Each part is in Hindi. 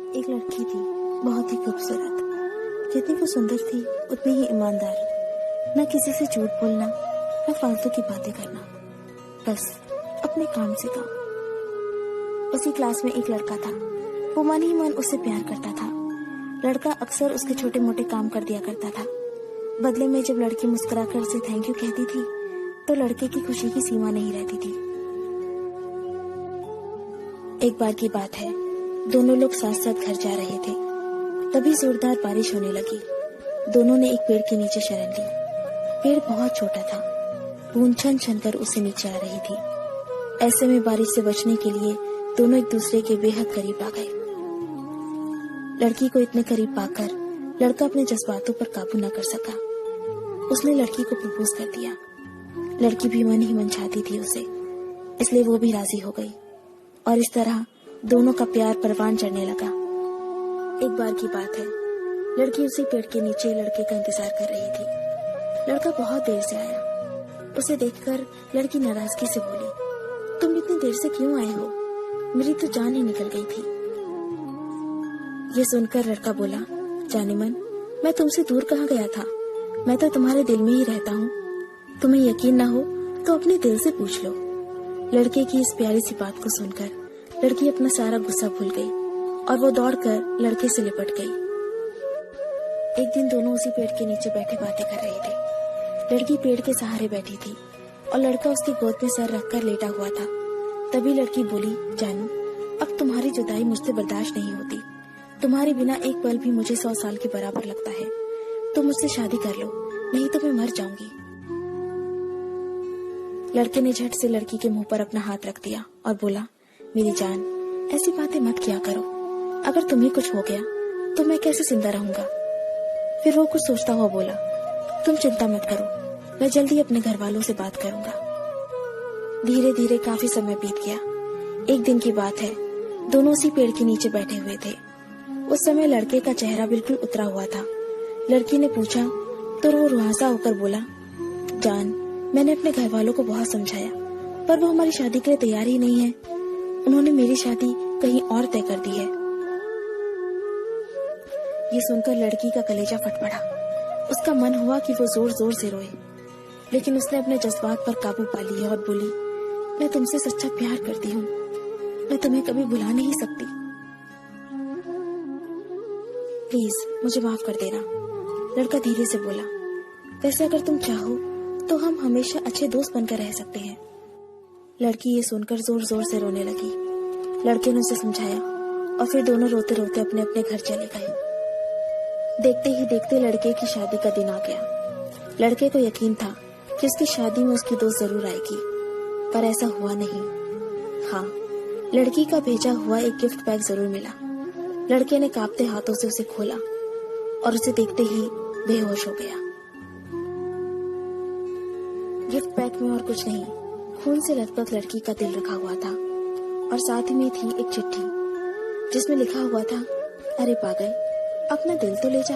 एक लड़की थी, बहुत ही खूबसूरत। जितनी वो सुंदर थी उतनी ही ईमानदार। न किसी से झूठ बोलना, न फालतू की बातें करना, बस अपने काम से काम। उसी क्लास में एक लड़का था। वो मन ही मन उससे प्यार करता था। लड़का अक्सर उसके छोटे मोटे काम कर दिया करता था। बदले में जब लड़की मुस्कुराकर उसे थैंक यू कहती थी तो लड़के की खुशी की सीमा नहीं रहती थी। एक बार की बात है, दोनों लोग साथ साथ घर जा रहे थे। तभी जोरदार बारिश होने लगी। दोनों ने एक पेड़ के नीचे शरण ली। पेड़ बहुत छोटा था। बूंद छन छन कर उसे नीचे आ रही थी। ऐसे में बारिश से बचने के लिए दोनों एक दूसरे के बेहद करीब आ गए। लड़की को इतने करीब पाकर लड़का अपने जज्बातों पर काबू न कर सका। उसने लड़की को प्रपोज कर दिया। लड़की भी मन ही मन चाहती थी उसे, इसलिए वो भी राजी हो गई और इस तरह दोनों का प्यार परवान चढ़ने लगा। एक बार की बात है, लड़की उसी पेड़ के नीचे लड़के का इंतजार कर रही थी। लड़का बहुत देर से आया। उसे देखकर लड़की नाराजगी से बोली, तुम इतनी देर से क्यों आए हो? मेरी तो जान ही निकल गई थी। ये सुनकर लड़का बोला, जाने मन, मैं तुमसे दूर कहाँ गया था? मैं तो तुम्हारे दिल में ही रहता हूँ। तुम्हें यकीन ना हो तो अपने दिल से पूछ लो। लड़के की इस प्यारी सी बात को सुनकर लड़की अपना सारा गुस्सा भूल गई और वो दौड़कर लड़के से लिपट गई। एक दिन दोनों उसी पेड़ के नीचे बैठे बातें कर रहे थे। लड़की पेड़ के सहारे बैठी थी और लड़का उसकी गोद में सर रखकर लेटा हुआ था। तभी लड़की बोली, जानू, अब तुम्हारी जुदाई मुझसे बर्दाश्त नहीं होती। तुम्हारे बिना एक पल भी मुझे 100 साल के बराबर लगता है। तुम मुझसे शादी कर लो, नहीं तो मैं मर जाऊंगी। लड़के ने झट से लड़की के मुंह पर अपना हाथ रख दिया और बोला, मेरी जान, ऐसी बातें मत किया करो। अगर तुम्हें कुछ हो गया तो मैं कैसे जिंदा रहूंगा? फिर वो कुछ सोचता हुआ बोला, तुम चिंता मत करो, मैं जल्दी अपने घर वालों से बात करूंगा। धीरे धीरे काफी समय बीत गया। एक दिन की बात है, दोनों उसी पेड़ के नीचे बैठे हुए थे। उस समय लड़के का चेहरा बिल्कुल उतरा हुआ था। लड़की ने पूछा तो वो रुआंसा होकर बोला, जान, मैंने अपने घर वालों को बहुत समझाया पर वो हमारी शादी के लिए तैयार ही नहीं है। उन्होंने मेरी शादी कहीं और तय कर दी है। ये सुनकर लड़की का कलेजा फट पड़ा। उसका मन हुआ कि वो जोर जोर से रोए, लेकिन उसने अपने जज्बात पर काबू पा लिया और बोली, मैं तुमसे सच्चा प्यार करती हूँ। मैं तुम्हें कभी भुला नहीं सकती। प्लीज मुझे माफ कर देना। लड़का धीरे से बोला, वैसे अगर तुम चाहो तो हम हमेशा अच्छे दोस्त बनकर रह सकते हैं। लड़की ये सुनकर जोर जोर से रोने लगी। लड़के ने उसे समझाया और फिर दोनों रोते रोते अपने अपने घर चले गए। देखते ही देखते लड़के की शादी का दिन आ गया। लड़के को यकीन था कि उसकी शादी में उसकी दोस्त जरूर आएगी, पर ऐसा हुआ नहीं। हाँ, लड़की का भेजा हुआ एक गिफ्ट पैक जरूर मिला। लड़के ने कांपते हाथों से उसे खोला और उसे देखते ही बेहोश हो गया। गिफ्ट पैक में और कुछ नहीं, खून से लथपथ लड़की का दिल रखा हुआ था और साथ ही में थी एक चिट्ठी जिसमें लिखा हुआ था, अरे पागल, अपना दिल तो ले जा,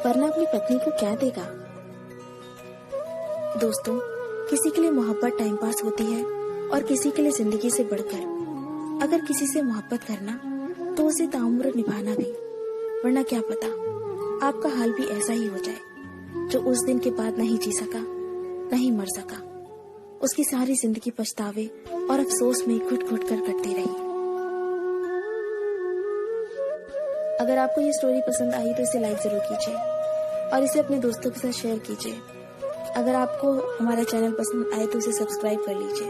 वरना अपनी पत्नी को क्या देगा। दोस्तों, किसी के लिए मोहब्बत टाइम पास होती है और किसी के लिए जिंदगी से बढ़कर। अगर किसी से मोहब्बत करना तो उसे ताउम्र निभाना भी, वरना क्या पता आपका हाल भी ऐसा ही हो जाए जो उस दिन के बाद नहीं जी सका, नहीं मर सका। उसकी सारी जिंदगी पछतावे और अफसोस में घुट घुट कर कटती रही। अगर आपको ये स्टोरी पसंद आई तो इसे लाइक जरूर कीजिए और इसे अपने दोस्तों के साथ शेयर कीजिए। अगर आपको हमारा चैनल पसंद आए तो इसे सब्सक्राइब कर लीजिए।